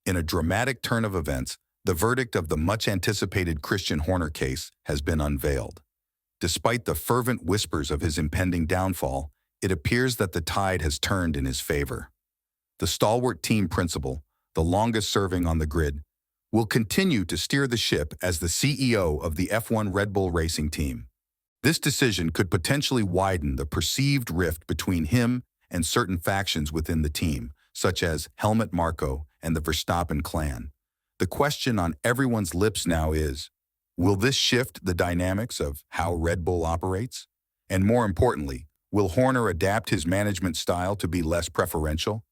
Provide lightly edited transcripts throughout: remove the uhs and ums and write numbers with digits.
In a dramatic turn of events, the verdict of the much-anticipated Christian Horner case has been unveiled. Despite the fervent whispers of his impending downfall, it appears that the tide has turned in his favor. The stalwart team principal, the longest-serving on the grid, will continue to steer the ship as the CEO of the F1 Red Bull racing team. This decision could potentially widen the perceived rift between him and certain factions within the team, such as Helmut Marko and the Verstappen clan. The question on everyone's lips now is, will this shift the dynamics of how Red Bull operates? And more importantly, will Horner adapt his management style to be less preferential?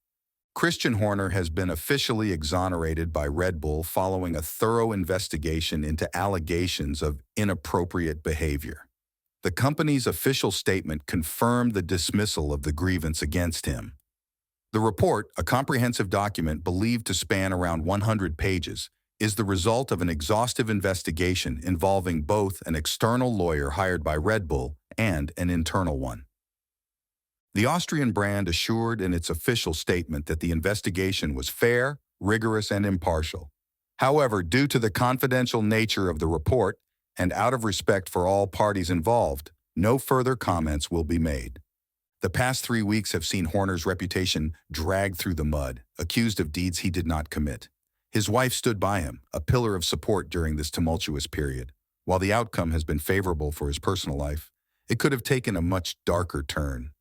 Christian Horner has been officially exonerated by Red Bull following a thorough investigation into allegations of inappropriate behavior. The company's official statement confirmed the dismissal of the grievance against him. The report, a comprehensive document believed to span around 100 pages, is the result of an exhaustive investigation involving both an external lawyer hired by Red Bull and an internal one. The Austrian brand assured in its official statement that the investigation was fair, rigorous, and impartial. However, due to the confidential nature of the report and out of respect for all parties involved, no further comments will be made. The past 3 weeks have seen Horner's reputation dragged through the mud, accused of deeds he did not commit. His wife stood by him, a pillar of support during this tumultuous period. While the outcome has been favorable for his personal life, it could have taken a much darker turn.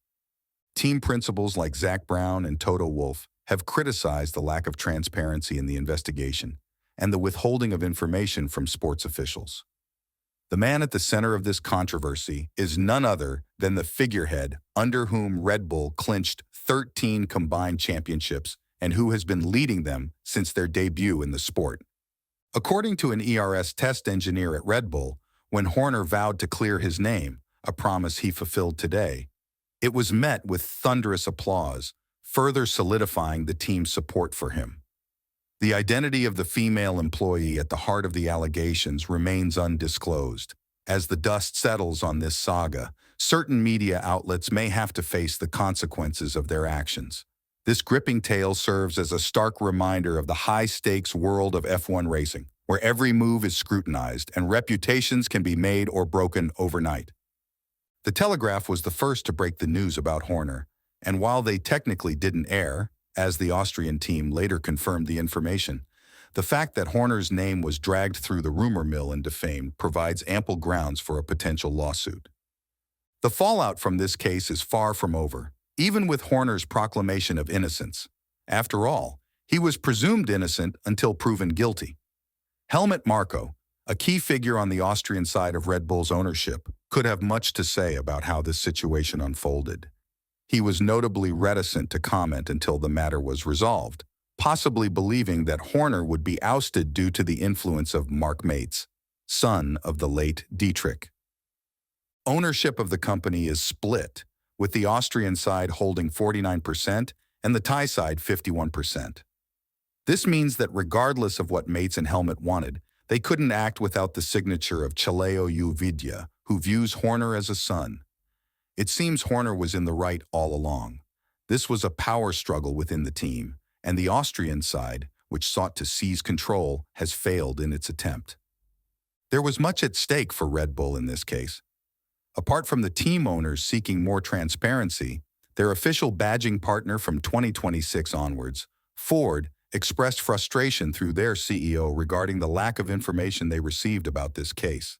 Team principals like Zach Brown and Toto Wolff have criticized the lack of transparency in the investigation and the withholding of information from sports officials. The man at the center of this controversy is none other than the figurehead under whom Red Bull clinched 13 combined championships and who has been leading them since their debut in the sport. According to an ERS test engineer at Red Bull, when Horner vowed to clear his name, a promise he fulfilled today, it was met with thunderous applause, further solidifying the team's support for him. The identity of the female employee at the heart of the allegations remains undisclosed. As the dust settles on this saga, certain media outlets may have to face the consequences of their actions. This gripping tale serves as a stark reminder of the high-stakes world of F1 racing, where every move is scrutinized and reputations can be made or broken overnight. The Telegraph was the first to break the news about Horner, and while they technically didn't air, as the Austrian team later confirmed the information, the fact that Horner's name was dragged through the rumor mill and defamed provides ample grounds for a potential lawsuit. The fallout from this case is far from over, even with Horner's proclamation of innocence. After all, he was presumed innocent until proven guilty. Helmut Marko, a key figure on the Austrian side of Red Bull's ownership, could have much to say about how this situation unfolded. He was notably reticent to comment until the matter was resolved, possibly believing that Horner would be ousted due to the influence of Mark Mates, son of the late Dietrich. Ownership of the company is split, with the Austrian side holding 49% and the Thai side 51%. This means that regardless of what Mates and Helmut wanted, they couldn't act without the signature of Chaleo Vidya, who views Horner as a son. It seems Horner was in the right all along. This was a power struggle within the team, and the Austrian side, which sought to seize control, has failed in its attempt. There was much at stake for Red Bull in this case. Apart from the team owners seeking more transparency, their official badging partner from 2026 onwards, Ford, expressed frustration through their CEO regarding the lack of information they received about this case.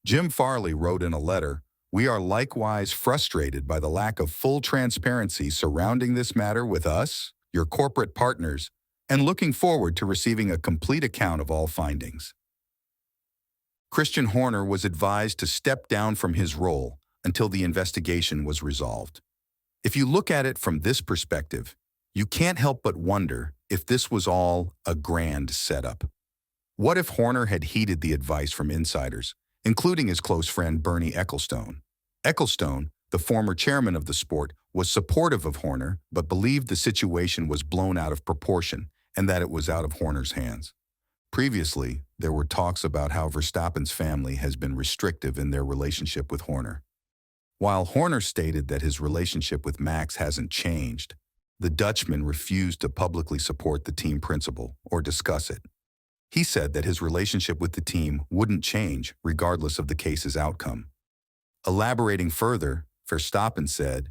Jim Farley wrote in a letter, "We are likewise frustrated by the lack of full transparency surrounding this matter with us, your corporate partners, and looking forward to receiving a complete account of all findings." Christian Horner was advised to step down from his role until the investigation was resolved. If you look at it from this perspective, you can't help but wonder if this was all a grand setup. What if Horner had heeded the advice from insiders, including his close friend Bernie Ecclestone? Ecclestone, the former chairman of the sport, was supportive of Horner but believed the situation was blown out of proportion and that it was out of Horner's hands. Previously, there were talks about how Verstappen's family has been restrictive in their relationship with Horner. While Horner stated that his relationship with Max hasn't changed, The Dutchman refused to publicly support the team principle or discuss it. He said that his relationship with the team wouldn't change regardless of the case's outcome. Elaborating further, Verstappen said,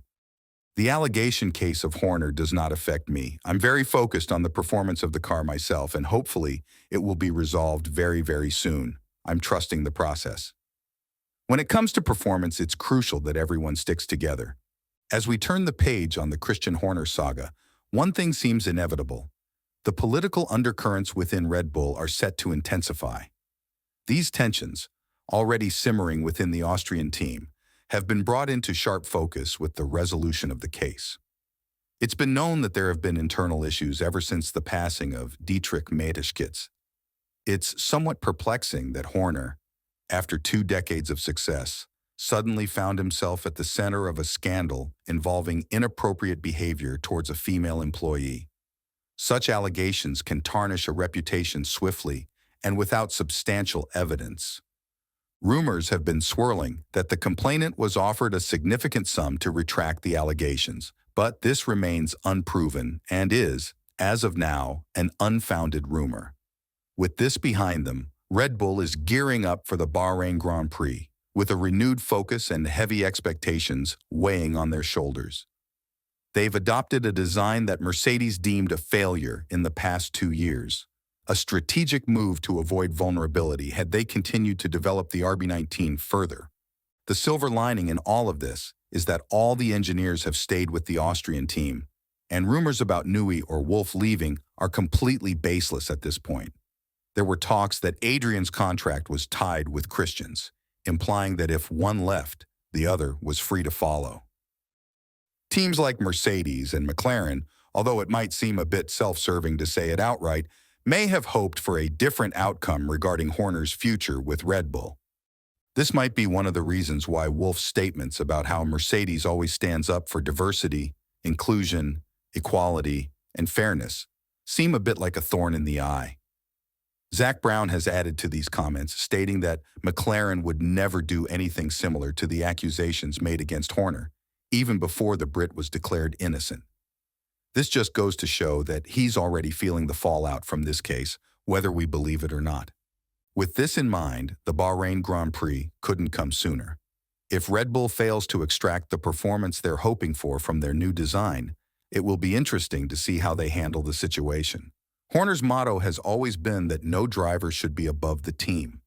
"The allegation case of Horner does not affect me. I'm very focused on the performance of the car myself, and hopefully it will be resolved very, very soon. I'm trusting the process." When it comes to performance, it's crucial that everyone sticks together. As we turn the page on the Christian Horner saga, one thing seems inevitable. The political undercurrents within Red Bull are set to intensify. These tensions, already simmering within the Austrian team, have been brought into sharp focus with the resolution of the case. It's been known that there have been internal issues ever since the passing of Dietrich Mateschitz. It's somewhat perplexing that Horner, after 2 decades of success, suddenly found himself at the center of a scandal involving inappropriate behavior towards a female employee. Such allegations can tarnish a reputation swiftly and without substantial evidence. Rumors have been swirling that the complainant was offered a significant sum to retract the allegations, but this remains unproven and is, as of now, an unfounded rumor. With this behind them, Red Bull is gearing up for the Bahrain Grand Prix, with a renewed focus and heavy expectations weighing on their shoulders. They've adopted a design that Mercedes deemed a failure in the past 2 years, a strategic move to avoid vulnerability had they continued to develop the RB19 further. The silver lining in all of this is that all the engineers have stayed with the Austrian team, and rumors about Newey or Wolff leaving are completely baseless at this point. There were talks that Adrian's contract was tied with Christian's, implying that if one left, the other was free to follow. Teams like Mercedes and McLaren, although it might seem a bit self-serving to say it outright, may have hoped for a different outcome regarding Horner's future with Red Bull. This might be one of the reasons why Wolff's statements about how Mercedes always stands up for diversity, inclusion, equality, and fairness seem a bit like a thorn in the eye. Zak Brown has added to these comments, stating that McLaren would never do anything similar to the accusations made against Horner, even before the Brit was declared innocent. This just goes to show that he's already feeling the fallout from this case, whether we believe it or not. With this in mind, the Bahrain Grand Prix couldn't come sooner. If Red Bull fails to extract the performance they're hoping for from their new design, it will be interesting to see how they handle the situation. Horner's motto has always been that no driver should be above the team.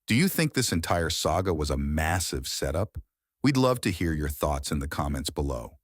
Do you think this entire saga was a massive setup? We'd love to hear your thoughts in the comments below.